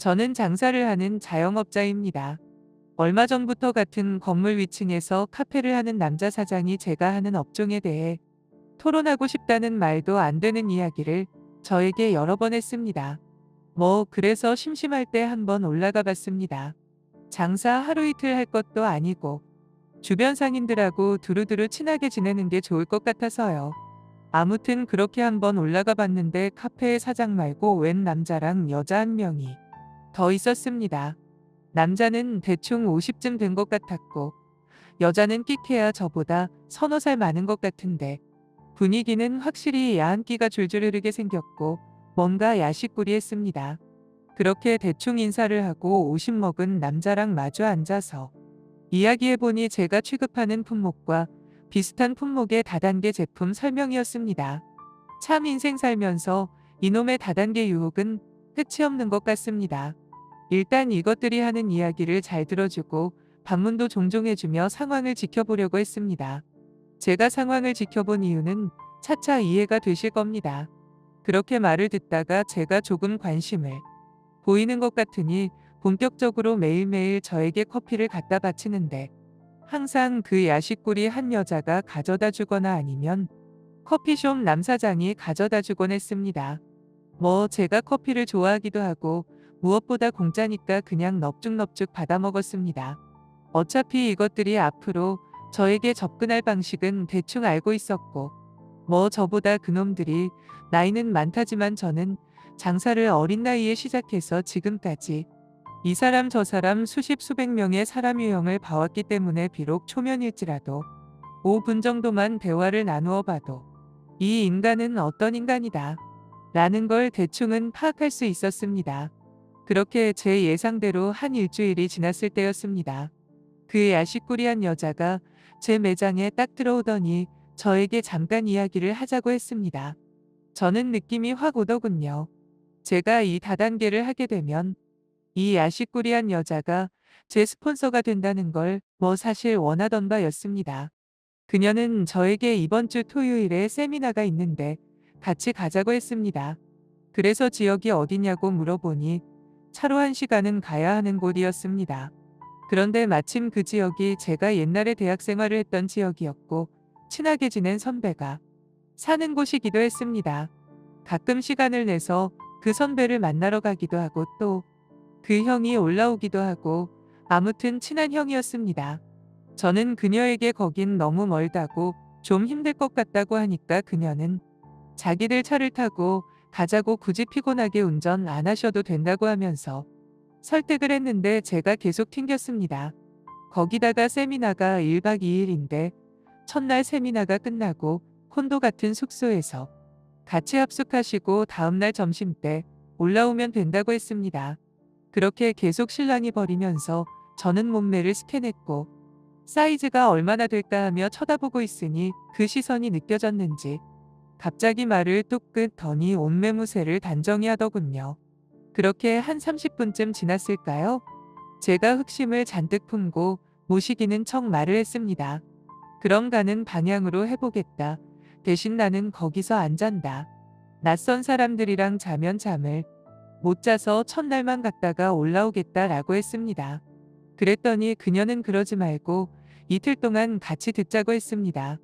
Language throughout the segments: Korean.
저는 장사를 하는 자영업자입니다. 얼마 전부터 같은 건물 위층에서 카페를 하는 남자 사장이 제가 하는 업종에 대해 토론하고 싶다는 말도 안 되는 이야기를 저에게 여러 번 했습니다. 그래서 심심할 때 한번 올라가 봤습니다. 장사 하루 이틀 할 것도 아니고 주변 상인들하고 두루두루 친하게 지내는 게 좋을 것 같아서요. 아무튼 그렇게 한번 올라가 봤는데 카페의 사장 말고 웬 남자랑 여자 한 명이 더 있었습니다. 남자는 대충 50쯤 된 것 같았고 여자는 끼케야 저보다 서너 살 많은 것 같은데 분위기는 확실히 야한 끼가 줄줄 흐르게 생겼고 뭔가 야식꾸리했습니다. 그렇게 대충 인사를 하고 50 먹은 남자랑 마주 앉아서 이야기해보니 제가 취급하는 품목과 비슷한 품목의 다단계 제품 설명이었습니다. 참 인생 살면서 이놈의 다단계 유혹은 끝이 없는 것 같습니다. 일단 이것들이 하는 이야기를 잘 들어주고 방문도 종종 해주며 상황을 지켜보려고 했습니다. 제가 상황을 지켜본 이유는 차차 이해가 되실 겁니다. 그렇게 말을 듣다가 제가 조금 관심을 보이는 것 같으니 본격적으로 매일매일 저에게 커피를 갖다 바치는데 항상 그 야식꾸리 한 여자가 가져다 주거나 아니면 커피숍 남사장이 가져다 주곤 했습니다. 제가 커피를 좋아하기도 하고 무엇보다 공짜니까 그냥 넙죽넙죽 받아 먹었습니다. 어차피 이것들이 앞으로 저에게 접근할 방식은 대충 알고 있었고 저보다 그놈들이 나이는 많다지만 저는 장사를 어린 나이에 시작해서 지금까지 이 사람 저 사람 수십 수백 명의 사람 유형을 봐왔기 때문에 비록 초면일지라도 5분 정도만 대화를 나누어 봐도 이 인간은 어떤 인간이다 라는 걸 대충은 파악할 수 있었습니다. 그렇게 제 예상대로 한 일주일이 지났을 때였습니다. 그 야식꾸리한 여자가 제 매장에 딱 들어오더니 저에게 잠깐 이야기를 하자고 했습니다. 저는 느낌이 확 오더군요. 제가 이 다단계를 하게 되면 이 야식꾸리한 여자가 제 스폰서가 된다는 걸 사실 원하던 바였습니다. 그녀는 저에게 이번 주 토요일에 세미나가 있는데 같이 가자고 했습니다. 그래서 지역이 어디냐고 물어보니 차로 1시간은 가야 하는 곳이었습니다. 그런데 마침 그 지역이 제가 옛날에 대학 생활을 했던 지역이었고 친하게 지낸 선배가 사는 곳이기도 했습니다. 가끔 시간을 내서 그 선배를 만나러 가기도 하고 또 그 형이 올라오기도 하고 아무튼 친한 형이었습니다. 저는 그녀에게 거긴 너무 멀다고 좀 힘들 것 같다고 하니까 그녀는 자기들 차를 타고 가자고 굳이 피곤하게 운전 안 하셔도 된다고 하면서 설득을 했는데 제가 계속 튕겼습니다. 거기다가 세미나가 1박 2일인데 첫날 세미나가 끝나고 콘도 같은 숙소에서 같이 합숙하시고 다음날 점심때 올라오면 된다고 했습니다. 그렇게 계속 실랑이 벌이면서 저는 몸매를 스캔했고 사이즈가 얼마나 될까 하며 쳐다보고 있으니 그 시선이 느껴졌는지 갑자기 말을 뚝 끊더니 옷매무새를 단정히 하더군요. 그렇게 한 30분쯤 지났을까요? 제가 흑심을 잔뜩 품고 모시기는 척 말을 했습니다. 그럼 가는 방향으로 해보겠다. 대신 나는 거기서 안 잔다. 낯선 사람들이랑 자면 잠을 못 자서 첫날만 갔다가 올라오겠다라고 했습니다. 그랬더니 그녀는 그러지 말고 이틀 동안 같이 듣자고 했습니다.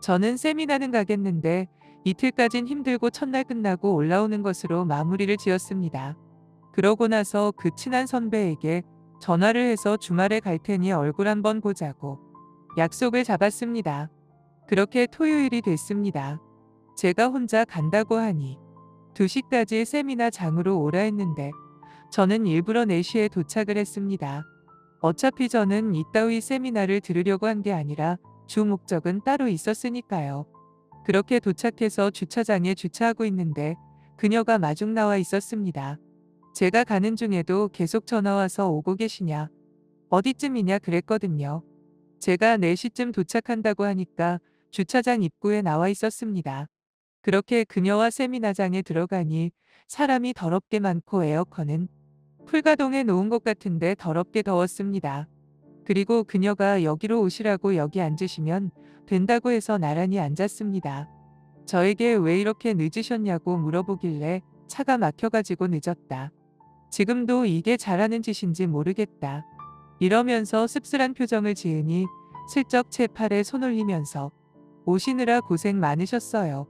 저는 세미나는 가겠는데 이틀까진 힘들고 첫날 끝나고 올라오는 것으로 마무리를 지었습니다. 그러고 나서 그 친한 선배에게 전화를 해서 주말에 갈 테니 얼굴 한번 보자고 약속을 잡았습니다. 그렇게 토요일이 됐습니다. 제가 혼자 간다고 하니 2시까지 세미나장으로 오라 했는데 저는 일부러 4시에 도착을 했습니다. 어차피 저는 이따위 세미나를 들으려고 한 게 아니라 주 목적은 따로 있었으니까요. 그렇게 도착해서 주차장에 주차하고 있는데 그녀가 마중 나와 있었습니다. 제가 가는 중에도 계속 전화와서 오고 계시냐, 어디쯤이냐 그랬거든요. 제가 4시쯤 도착한다고 하니까 주차장 입구에 나와 있었습니다. 그렇게 그녀와 세미나장에 들어가니 사람이 더럽게 많고 에어컨은 풀가동해 놓은 것 같은데 더럽게 더웠습니다. 그리고 그녀가 여기로 오시라고 여기 앉으시면 된다고 해서 나란히 앉았습니다. 저에게 왜 이렇게 늦으셨냐고 물어보길래 차가 막혀가지고 늦었다. 지금도 이게 잘하는 짓인지 모르겠다. 이러면서 씁쓸한 표정을 지으니 슬쩍 제 팔에 손 올리면서 오시느라 고생 많으셨어요.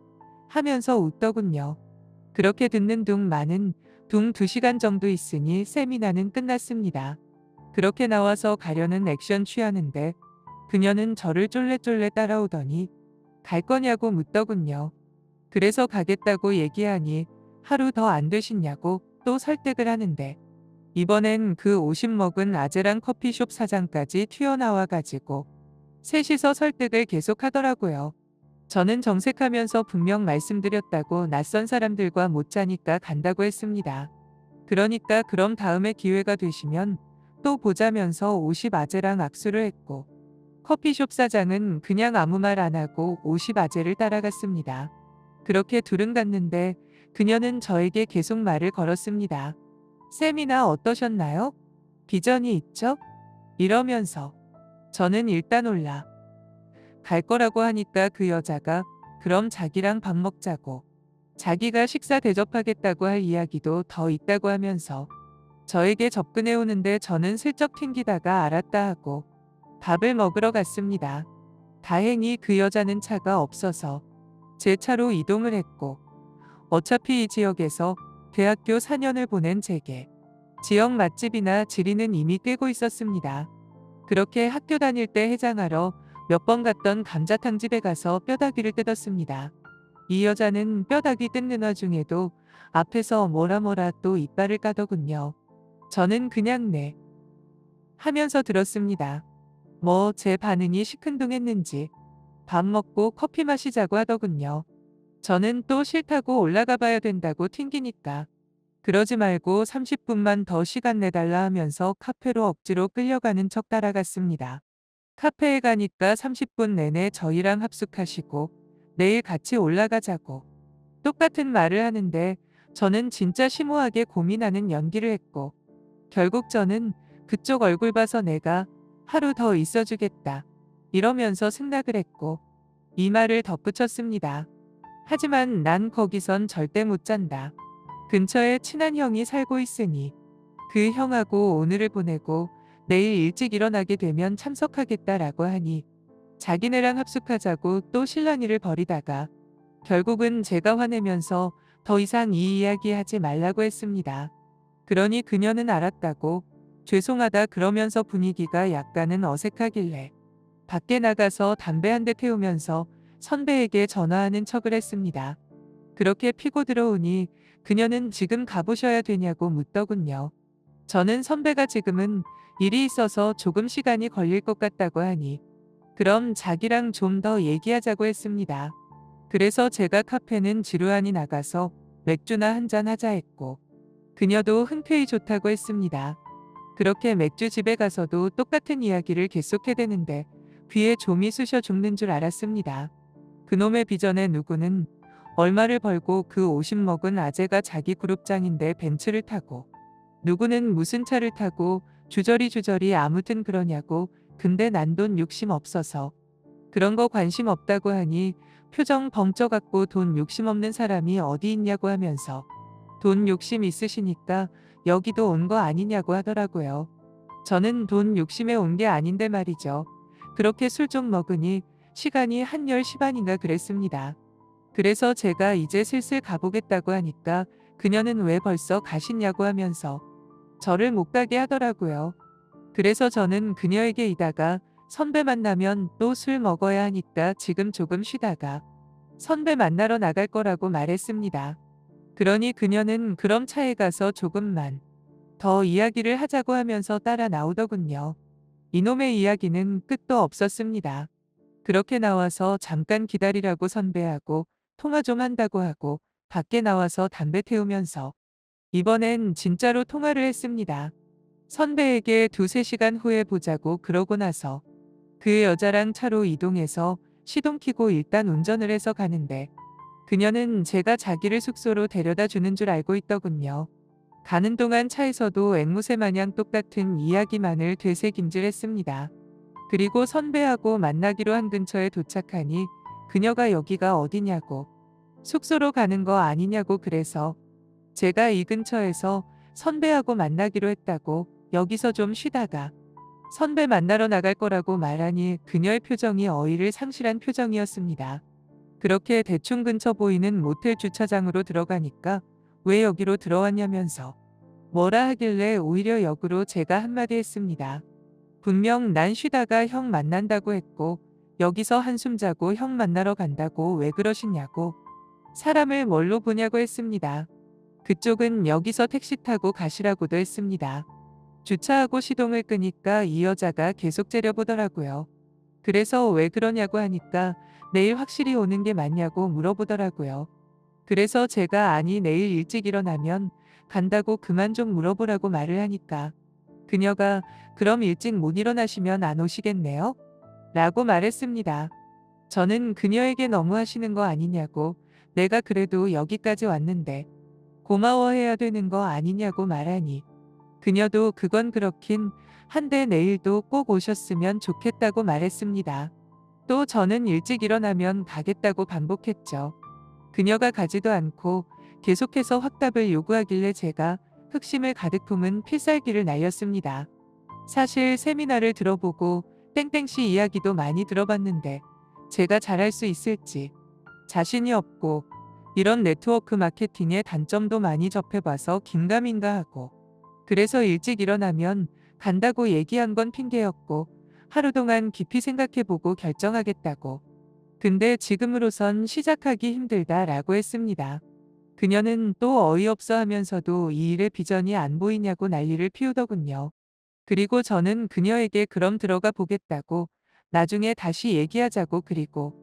하면서 웃더군요. 그렇게 듣는 둥 2시간 정도 있으니 세미나는 끝났습니다. 그렇게 나와서 가려는 액션 취하는데 그녀는 저를 쫄래쫄래 따라오더니 갈 거냐고 묻더군요. 그래서 가겠다고 얘기하니 하루 더 안 되시냐고 또 설득을 하는데 이번엔 그 50 먹은 아재랑 커피숍 사장까지 튀어나와가지고 셋이서 설득을 계속하더라고요. 저는 정색하면서 분명 말씀드렸다고 낯선 사람들과 못 자니까 간다고 했습니다. 그러니까 그럼 다음에 기회가 되시면 또 보자면서 50 아재랑 악수를 했고 커피숍 사장은 그냥 아무 말 안 하고 50 아재를 따라갔습니다. 그렇게 둘은 갔는데 그녀는 저에게 계속 말을 걸었습니다. 세미나 어떠셨나요? 비전이 있죠? 이러면서 저는 일단 올라 갈 거라고 하니까 그 여자가 그럼 자기랑 밥 먹자고 자기가 식사 대접하겠다고 할 이야기도 더 있다고 하면서 저에게 접근해 오는데 저는 슬쩍 튕기다가 알았다 하고 밥을 먹으러 갔습니다. 다행히 그 여자는 차가 없어서 제 차로 이동을 했고 어차피 이 지역에서 대학교 4년을 보낸 제게 지역 맛집이나 지리는 이미 꿰고 있었습니다. 그렇게 학교 다닐 때 해장하러 몇 번 갔던 감자탕집에 가서 뼈다귀를 뜯었습니다. 이 여자는 뼈다귀 뜯는 와중에도 앞에서 뭐라 또 이빨을 까더군요. 저는 그냥 네 하면서 들었습니다. 뭐 제 반응이 시큰둥했는지 밥 먹고 커피 마시자고 하더군요. 저는 또 싫다고 올라가 봐야 된다고 튕기니까 그러지 말고 30분만 더 시간 내달라 하면서 카페로 억지로 끌려가는 척 따라갔습니다. 카페에 가니까 30분 내내 저희랑 합숙하시고 내일 같이 올라가자고 똑같은 말을 하는데 저는 진짜 심오하게 고민하는 연기를 했고 결국 저는 그쪽 얼굴 봐서 내가 하루 더 있어주겠다 이러면서 승낙을 했고 이 말을 덧붙였습니다. 하지만 난 거기선 절대 못 잔다. 근처에 친한 형이 살고 있으니 그 형하고 오늘을 보내고 내일 일찍 일어나게 되면 참석하겠다라고 하니 자기네랑 합숙하자고 또 실랑이를 벌이다가 결국은 제가 화내면서 더 이상 이 이야기 하지 말라고 했습니다. 그러니 그녀는 알았다고 죄송하다 그러면서 분위기가 약간은 어색하길래 밖에 나가서 담배 한 대 태우면서 선배에게 전화하는 척을 했습니다. 그렇게 피고 들어오니 그녀는 지금 가보셔야 되냐고 묻더군요. 저는 선배가 지금은 일이 있어서 조금 시간이 걸릴 것 같다고 하니 그럼 자기랑 좀 더 얘기하자고 했습니다. 그래서 제가 카페는 지루하니 나가서 맥주나 한잔 하자 했고 그녀도 흔쾌히 좋다고 했습니다. 그렇게 맥주집에 가서도 똑같은 이야기를 계속해대는데 귀에 좀이 쑤셔 죽는 줄 알았습니다. 그놈의 비전의 누구는 얼마를 벌고 그 50 먹은 아재가 자기 그룹장인데 벤츠를 타고 누구는 무슨 차를 타고 주저리 아무튼 그러냐고 근데 난 돈 욕심 없어서 그런 거 관심 없다고 하니 표정 벙쪄갖고 돈 욕심 없는 사람이 어디 있냐고 하면서 돈 욕심 있으시니까 여기도 온 거 아니냐고 하더라고요. 저는 돈 욕심에 온 게 아닌데 말이죠. 그렇게 술 좀 먹으니 시간이 한 10시 반인가 그랬습니다. 그래서 제가 이제 슬슬 가보겠다고 하니까 그녀는 왜 벌써 가시냐고 하면서 저를 못 가게 하더라고요. 그래서 저는 그녀에게 이다가 선배 만나면 또 술 먹어야 하니까 지금 조금 쉬다가 선배 만나러 나갈 거라고 말했습니다. 그러니 그녀는 그럼 차에 가서 조금만 더 이야기를 하자고 하면서 따라 나오더군요. 이놈의 이야기는 끝도 없었습니다. 그렇게 나와서 잠깐 기다리라고 선배하고 통화 좀 한다고 하고 밖에 나와서 담배 태우면서 이번엔 진짜로 통화를 했습니다. 선배에게 2~3시간 후에 보자고 그러고 나서 그 여자랑 차로 이동해서 시동 켜고 일단 운전을 해서 가는데 그녀는 제가 자기를 숙소로 데려다 주는 줄 알고 있더군요. 가는 동안 차에서도 앵무새 마냥 똑같은 이야기만을 되새김질했습니다. 그리고 선배하고 만나기로 한 근처에 도착하니 그녀가 여기가 어디냐고 숙소로 가는 거 아니냐고 그래서 제가 이 근처에서 선배하고 만나기로 했다고 여기서 좀 쉬다가 선배 만나러 나갈 거라고 말하니 그녀의 표정이 어이를 상실한 표정이었습니다. 그렇게 대충 근처 보이는 모텔 주차장으로 들어가니까 왜 여기로 들어왔냐면서 뭐라 하길래 오히려 역으로 제가 한마디 했습니다. 분명 난 쉬다가 형 만난다고 했고 여기서 한숨 자고 형 만나러 간다고 왜 그러시냐고 사람을 뭘로 보냐고 했습니다. 그쪽은 여기서 택시 타고 가시라고도 했습니다. 주차하고 시동을 끄니까 이 여자가 계속 째려보더라고요. 그래서 왜 그러냐고 하니까 내일 확실히 오는 게 맞냐고 물어보더라고요. 그래서 제가 아니 내일 일찍 일어나면 간다고 그만 좀 물어보라고 말을 하니까 그녀가 그럼 일찍 못 일어나시면 안 오시겠네요? 라고 말했습니다. 저는 그녀에게 너무 하시는 거 아니냐고 내가 그래도 여기까지 왔는데 고마워해야 되는 거 아니냐고 말하니 그녀도 그건 그렇긴 한데 내일도 꼭 오셨으면 좋겠다고 말했습니다. 또 저는 일찍 일어나면 가겠다고 반복했죠. 그녀가 가지도 않고 계속해서 확답을 요구하길래 제가 흑심을 가득 품은 필살기를 날렸습니다. 사실 세미나를 들어보고 땡땡씨 이야기도 많이 들어봤는데 제가 잘할 수 있을지 자신이 없고 이런 네트워크 마케팅의 단점도 많이 접해봐서 긴가민가 하고 그래서 일찍 일어나면 간다고 얘기한 건 핑계였고 하루 동안 깊이 생각해보고 결정하겠다고. 근데 지금으로선 시작하기 힘들다라고 했습니다. 그녀는 또 어이없어 하면서도 이 일의 비전이 안 보이냐고 난리를 피우더군요. 그리고 저는 그녀에게 그럼 들어가 보겠다고 나중에 다시 얘기하자고 그리고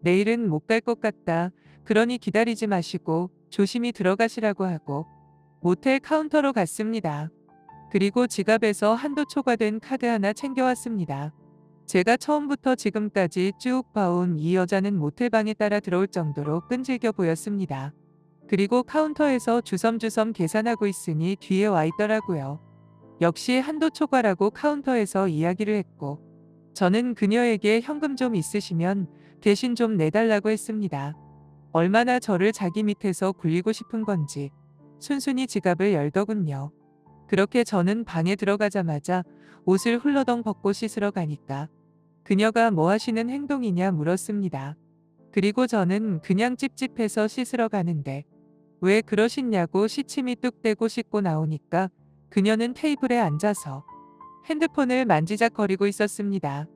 내일은 못 갈 것 같다. 그러니 기다리지 마시고 조심히 들어가시라고 하고 모텔 카운터로 갔습니다. 그리고 지갑에서 한도 초과된 카드 하나 챙겨왔습니다. 제가 처음부터 지금까지 쭉 봐온 이 여자는 모텔방에 따라 들어올 정도로 끈질겨 보였습니다. 그리고 카운터에서 주섬주섬 계산하고 있으니 뒤에 와 있더라고요. 역시 한도 초과라고 카운터에서 이야기를 했고 저는 그녀에게 현금 좀 있으시면 대신 좀 내달라고 했습니다. 얼마나 저를 자기 밑에서 굴리고 싶은 건지 순순히 지갑을 열더군요. 그렇게 저는 방에 들어가자마자 옷을 훌러덩 벗고 씻으러 가니까 그녀가 뭐 하시는 행동이냐 물었습니다. 그리고 저는 그냥 찝찝해서 씻으러 가는데 왜 그러시냐고 시침이 뚝 떼고 씻고 나오니까 그녀는 테이블에 앉아서 핸드폰을 만지작거리고 있었습니다.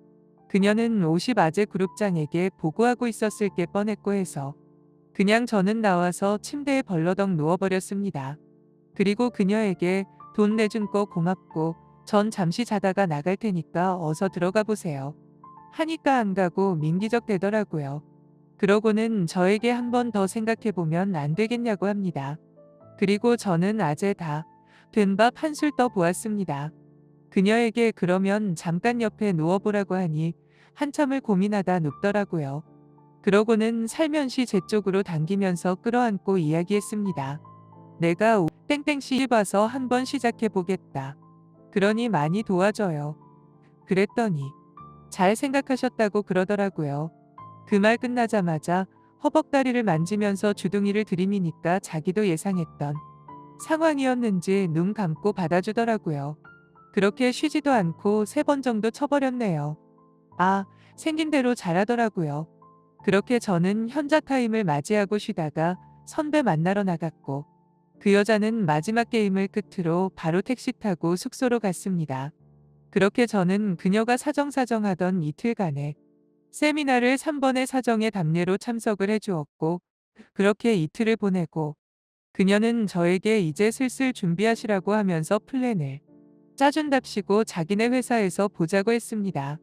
그녀는 50 아재 그룹장에게 보고하고 있었을 게 뻔했고 해서 그냥 저는 나와서 침대에 벌러덩 누워버렸습니다. 그리고 그녀에게 돈 내준 거 고맙고 전 잠시 자다가 나갈 테니까 어서 들어가 보세요. 하니까 안 가고 민기적 대더라고요. 그러고는 저에게 한 번 더 생각해보면 안 되겠냐고 합니다. 그리고 저는 아재 다 된 밥 한술 떠 보았습니다. 그녀에게 그러면 잠깐 옆에 누워보라고 하니 한참을 고민하다 눕더라고요. 그러고는 살면시 제 쪽으로 당기면서 끌어안고 이야기했습니다. 내가 땡땡씨 봐서 한번 시작해보겠다. 그러니 많이 도와줘요. 그랬더니 잘 생각하셨다고 그러더라고요. 그 말 끝나자마자 허벅다리를 만지면서 주둥이를 들이미니까 자기도 예상했던 상황이었는지 눈 감고 받아주더라고요. 그렇게 쉬지도 않고 3번 정도 쳐버렸네요. 아, 생긴 대로 잘하더라고요. 그렇게 저는 현자 타임을 맞이하고 쉬다가 선배 만나러 나갔고 그 여자는 마지막 게임을 끝으로 바로 택시 타고 숙소로 갔습니다. 그렇게 저는 그녀가 사정사정하던 이틀간의 세미나를 3번의 사정의 답례로 참석을 해주었고 그렇게 이틀을 보내고 그녀는 저에게 이제 슬슬 준비하시라고 하면서 플랜을 짜준답시고 자기네 회사에서 보자고 했습니다.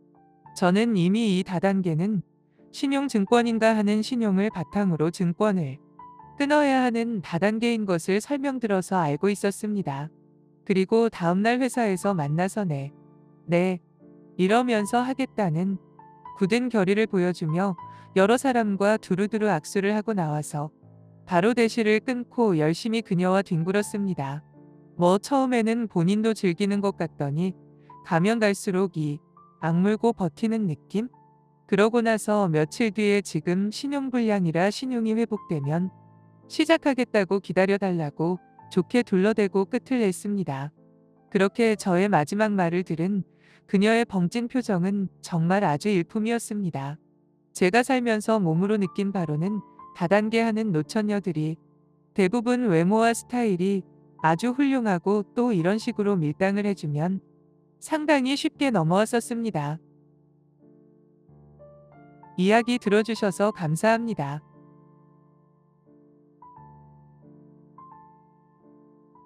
저는 이미 이 다단계는 신용증권인가 하는 신용을 바탕으로 증권을 끊어야 하는 다단계인 것을 설명들어서 알고 있었습니다. 그리고 다음날 회사에서 만나서 네, 이러면서 하겠다는 굳은 결의를 보여주며 여러 사람과 두루두루 악수를 하고 나와서 바로 대시를 끊고 열심히 그녀와 뒹굴었습니다. 뭐 처음에는 본인도 즐기는 것 같더니 가면 갈수록 이 악물고 버티는 느낌? 그러고 나서 며칠 뒤에 지금 신용불량이라 신용이 회복되면 시작하겠다고 기다려달라고 좋게 둘러대고 끝을 냈습니다. 그렇게 저의 마지막 말을 들은 그녀의 벙찐 표정은 정말 아주 일품이었습니다. 제가 살면서 몸으로 느낀 바로는 다단계 하는 노처녀들이 대부분 외모와 스타일이 아주 훌륭하고 또 이런 식으로 밀당을 해주면 상당히 쉽게 넘어왔었습니다. 이야기 들어주셔서 감사합니다.